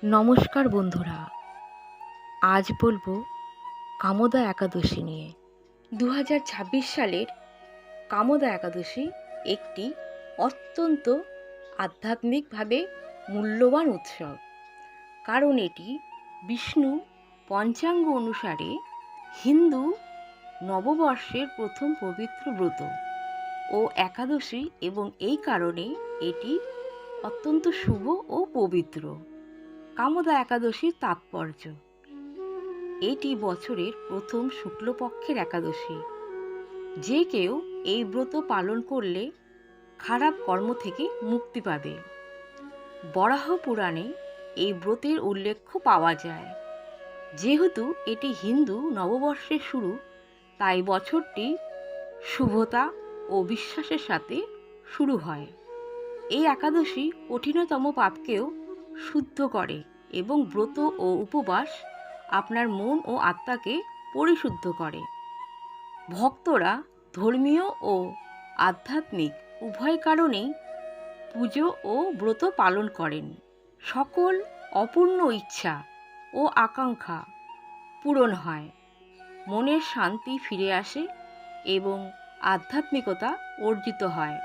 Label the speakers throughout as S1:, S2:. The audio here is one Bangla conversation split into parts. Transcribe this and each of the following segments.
S1: নমস্কার বন্ধুরা, আজ বলবো কামোদা একাদশী নিয়ে। 2026 সালের কামোদা একাদশী একটি অত্যন্ত আধ্যাত্মিকভাবে মূল্যবান উৎসব, কারণ এটি বিষ্ণু পঞ্চাঙ্গ অনুসারে হিন্দু নববর্ষের প্রথম পবিত্র ব্রত ও একাদশী, এবং এই কারণে এটি অত্যন্ত শুভ ও পবিত্র। কামোদা একাদশীর তাৎপর্য: এটি বছরের প্রথম শুক্লপক্ষের একাদশী। যে কেউ এই ব্রত পালন করলে খারাপ কর্ম থেকে মুক্তি পাবে। বরাহ পুরাণে এই ব্রতের উল্লেখ পাওয়া যায়। যেহেতু এটি হিন্দু নববর্ষের শুরু, তাই বছরটি শুভতা ও বিশ্বাসের সাথে শুরু হয়। এই একাদশী কঠিনতম পাপকেও শুদ্ধ করে এবং ব্রত ও উপবাস আপনার মন ও আত্মাকে পরিশুদ্ধ করে। ভক্তরা ধর্মীয় ও আধ্যাত্মিক উভয় কারণেই পুজো ও ব্রত পালন করেন। সকল অপূর্ণ ইচ্ছা ও আকাঙ্ক্ষা পূরণ হয়, মনের শান্তি ফিরে আসে এবং আধ্যাত্মিকতা অর্জিত হয়।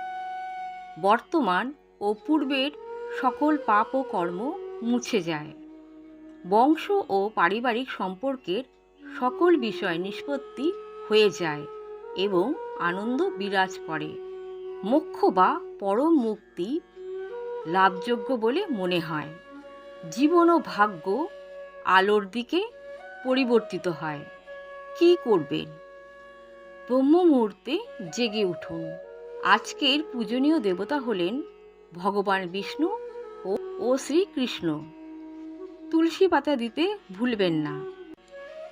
S1: বর্তমান ও পূর্বের সকল পাপ ও কর্ম মুছে যায়। বংশ ও পারিবারিক সম্পর্কের সকল বিষয় নিষ্পত্তি হয়ে যায় এবং আনন্দ বিরাজ করে। মোক্ষ বা পরম মুক্তি লাভযোগ্য বলে মনে হয়। জীবন ও ভাগ্য আলোর দিকে পরিবর্তিত হয়। কি করবেন? ব্রহ্ম মুহূর্তে জেগে উঠুন। আজকের পূজনীয় দেবতা হলেন ভগবান বিষ্ণু ও শ্রীকৃষ্ণ। তুলসী পাতা দিতে ভুলবেন না।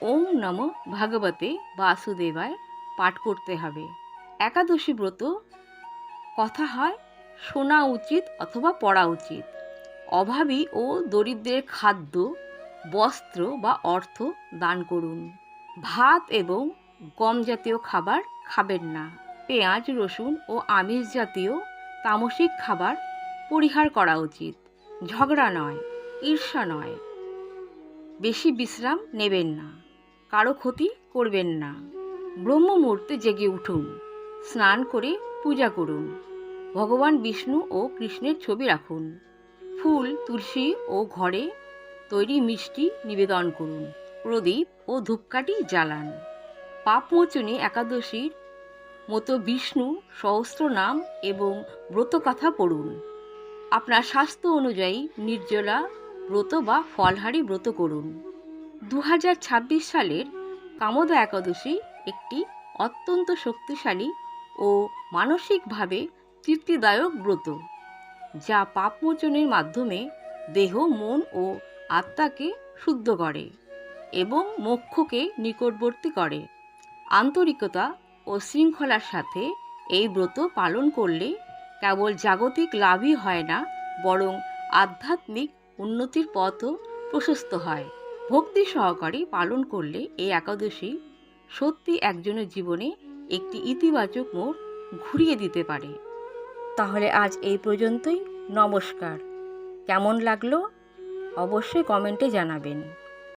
S1: ওম নমো ভগবতে বাসুদেবায় পাঠ করতে হবে। একাদশী ব্রত কথা হয় শোনা উচিত অথবা পড়া উচিত। অভাবী ও দরিদ্রের খাদ্য, বস্ত্র বা অর্থ দান করুন। ভাত এবং গম জাতীয় খাবার খাবেন না। পেঁয়াজ, রসুন ও আমিষ জাতীয় তামসিক খাবার পরিহার করা উচিত। ঝগড়া নয়, ঈর্ষা নয়। বেশি বিশ্রাম নেবেন না। কারো ক্ষতি করবেন না। ব্রহ্ম মুহূর্তে জেগে উঠুন। স্নান করে পূজা করুন। ভগবান বিষ্ণু ও কৃষ্ণের ছবি রাখুন। ফুল, তুলসী ও ঘরে তৈরি মিষ্টি নিবেদন করুন। প্রদীপ ও ধূপকাঠি জ্বালান। পাপমোচনী একাদশীর মতো বিষ্ণু সহস্র নাম এবং ব্রতকথা পড়ুন। আপনার স্বাস্থ্য অনুযায়ী নির্জলা ব্রত বা ফলহারি ব্রত করুন। 2026 সালের কামোদা একাদশী একটি অত্যন্ত শক্তিশালী ও মানসিকভাবে তৃপ্তিদায়ক ব্রত, যা পাপমোচনের মাধ্যমে দেহ, মন ও আত্মাকে শুদ্ধ করে এবং মোক্ষকে নিকটবর্তী করে। আন্তরিকতা ও শৃঙ্খলার সাথে এই ব্রত পালন করলে কেবল জাগতিক লাভই হয় না, বরং আধ্যাত্মিক উন্নতির পথও প্রশস্ত হয়। ভক্তি সহকারে পালন করলে এই একাদশী সত্যি একজনের জীবনে একটি ইতিবাচক মোড় ঘুরিয়ে দিতে পারে। তাহলে আজ এই পর্যন্তই। নমস্কার। কেমন লাগলো অবশ্যই কমেন্টে জানাবেন।